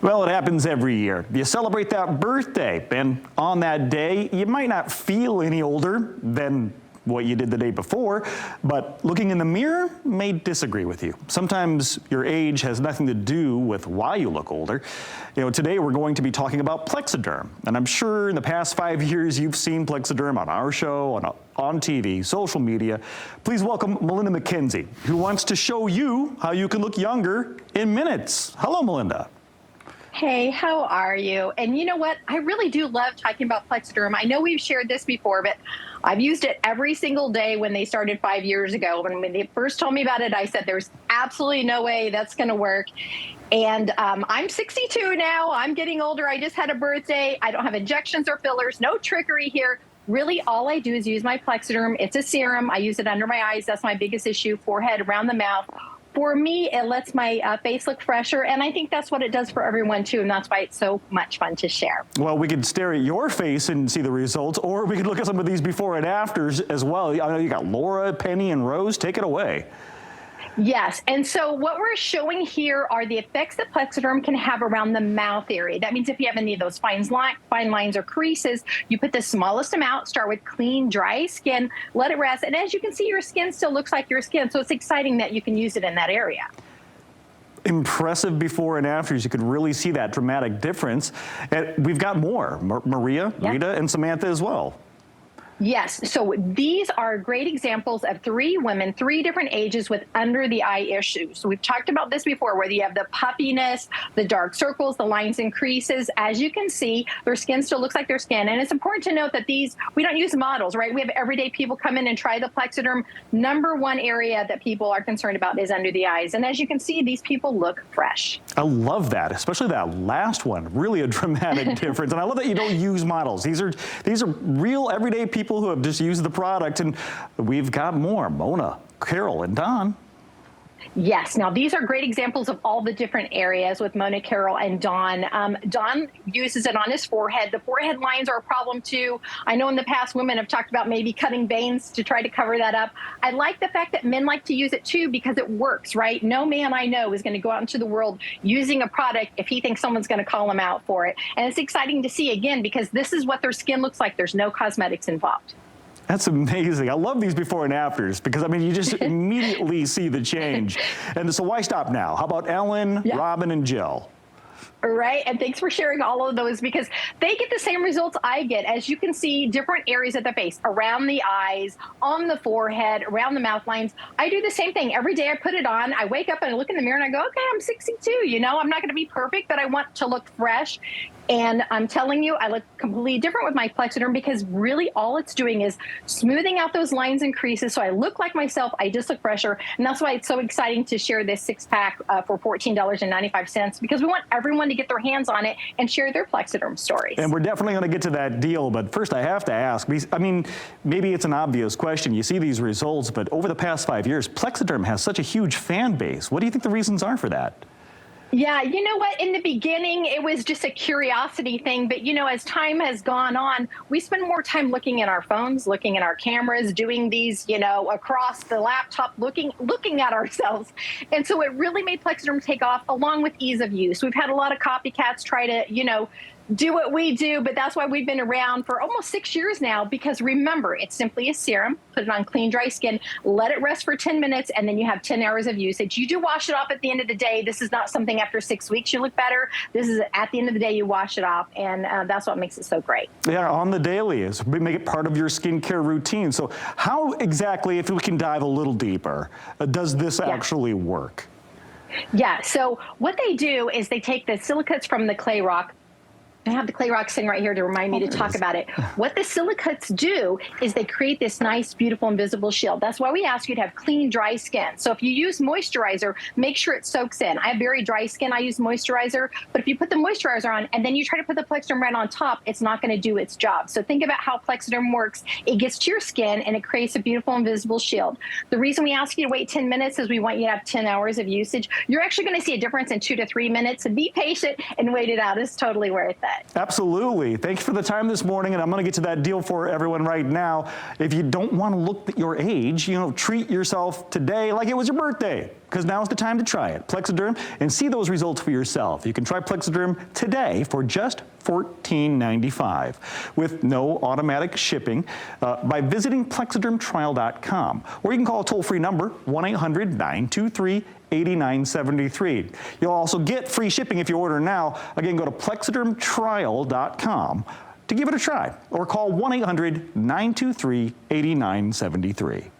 Well, it happens every year. You celebrate that birthday, and on that day, you might not feel any older than what you did the day before, but looking in the mirror may disagree with you. Sometimes your age has nothing to do with why you look older. You know, today we're going to be talking about Plexaderm, and I'm sure in the past 5 years you've seen Plexaderm on our show, on TV, social media. Please welcome Melinda McKenzie, who wants to show you how you can look younger in minutes. Hello, Melinda. Hey, how are you? And you know what? I really do love talking about Plexaderm. I know we've shared this before, but I've used it every single day when they started 5 years ago. When they first told me about it, I said, there's absolutely no way that's going to work. And I'm 62 now. I'm getting older. I just had a birthday. I don't have injections or fillers. No trickery here. Really, all I do is use my Plexaderm. It's a serum. I use it under my eyes. That's my biggest issue. Forehead, around the mouth. For me, it lets my face look fresher, and I think that's what it does for everyone, too, and that's why it's so much fun to share. Well, we could stare at your face and see the results, or we could look at some of these before and afters as well. I know you got Laura, Penny, and Rose. Take it away. Yes, and so what we're showing here are the effects that Plexaderm can have around the mouth area. That means if you have any of those fine lines or creases, you put the smallest amount, start with clean, dry skin, let it rest, and as you can see, your skin still looks like your skin, so it's exciting that you can use it in that area. Impressive before and afters. You could really see that dramatic difference. And we've got more. Maria, Yep. Rita, and Samantha as well. Yes, so these are great examples of 3 women, 3 different ages with under the eye issues. So we've talked about this before, whether you have the puffiness, the dark circles, the lines and creases. As you can see, their skin still looks like their skin. And it's important to note that we don't use models, right? We have everyday people come in and try the Plexaderm. Number 1 area that people are concerned about is under the eyes. And as you can see, these people look fresh. I love that, especially that last one. Really a dramatic difference. And I love that you don't use models. These are real everyday people who have just used the product, and we've got more. Mona, Carol, and Don. Yes. Now, these are great examples of all the different areas with Mona, Carol, and Don. Don uses it on his forehead. The forehead lines are a problem, too. I know in the past, women have talked about maybe cutting veins to try to cover that up. I like the fact that men like to use it, too, because it works, right? No man I know is going to go out into the world using a product if he thinks someone's going to call him out for it. And it's exciting to see, again, because this is what their skin looks like. There's no cosmetics involved. That's amazing. I love these before and afters because, I mean, you just immediately see the change. And so why stop now? How about Ellen, Yeah. Robin, and Jill? Right, and thanks for sharing all of those because they get the same results I get. As you can see, different areas of the face, around the eyes, on the forehead, around the mouth lines. I do the same thing. Every day I put it on. I wake up and I look in the mirror and I go, okay, I'm 62. You know, I'm not going to be perfect, but I want to look fresh. And I'm telling you, I look completely different with my Plexaderm because really all it's doing is smoothing out those lines and creases. So I look like myself. I just look fresher. And that's why it's so exciting to share this 6-pack for $14.95 because we want everyone to get their hands on it and share their Plexaderm stories. And we're definitely going to get to that deal. But first, I have to ask, I mean, maybe it's an obvious question. You see these results, but over the past 5 years, Plexaderm has such a huge fan base. What do you think the reasons are for that? Yeah, you know what? In the beginning, it was just a curiosity thing. But, you know, as time has gone on, we spend more time looking at our phones, looking at our cameras, doing these, you know, across the laptop, looking at ourselves. And so it really made Plexaderm take off along with ease of use. We've had a lot of copycats try to, you know, do what we do, but that's why we've been around for almost 6 years now, because remember, it's simply a serum, put it on clean, dry skin, let it rest for 10 minutes, and then you have 10 hours of usage. You do wash it off at the end of the day. This is not something after 6 weeks you look better. This is at the end of the day, you wash it off, and that's what makes it so great. Yeah, on the daily, we make it part of your skincare routine. So how exactly, if we can dive a little deeper, does this actually work? Yeah, so what they do is they take the silicates from the clay rock. I have the clay rock sitting right here to remind me to talk about it. What the silicates do is they create this nice, beautiful, invisible shield. That's why we ask you to have clean, dry skin. So if you use moisturizer, make sure it soaks in. I have very dry skin. I use moisturizer. But if you put the moisturizer on and then you try to put the Plexaderm right on top, it's not going to do its job. So think about how Plexaderm works. It gets to your skin and it creates a beautiful, invisible shield. The reason we ask you to wait 10 minutes is we want you to have 10 hours of usage. You're actually going to see a difference in 2 to 3 minutes. So be patient and wait it out. It's totally worth it. it. Absolutely. Thank you for the time this morning, and I'm going to get to that deal for everyone right now. If you don't want to look at your age, treat yourself today like it was your birthday, because now's the time to try it. Plexaderm, and see those results for yourself. You can try Plexaderm today for just $14.95 with no automatic shipping by visiting plexadermtrial.com, or you can call a toll-free number 1-800-923-8973. You'll also get free shipping if you order now. Again, go to plexadermtrial.com to give it a try, or call 1-800-923-8973.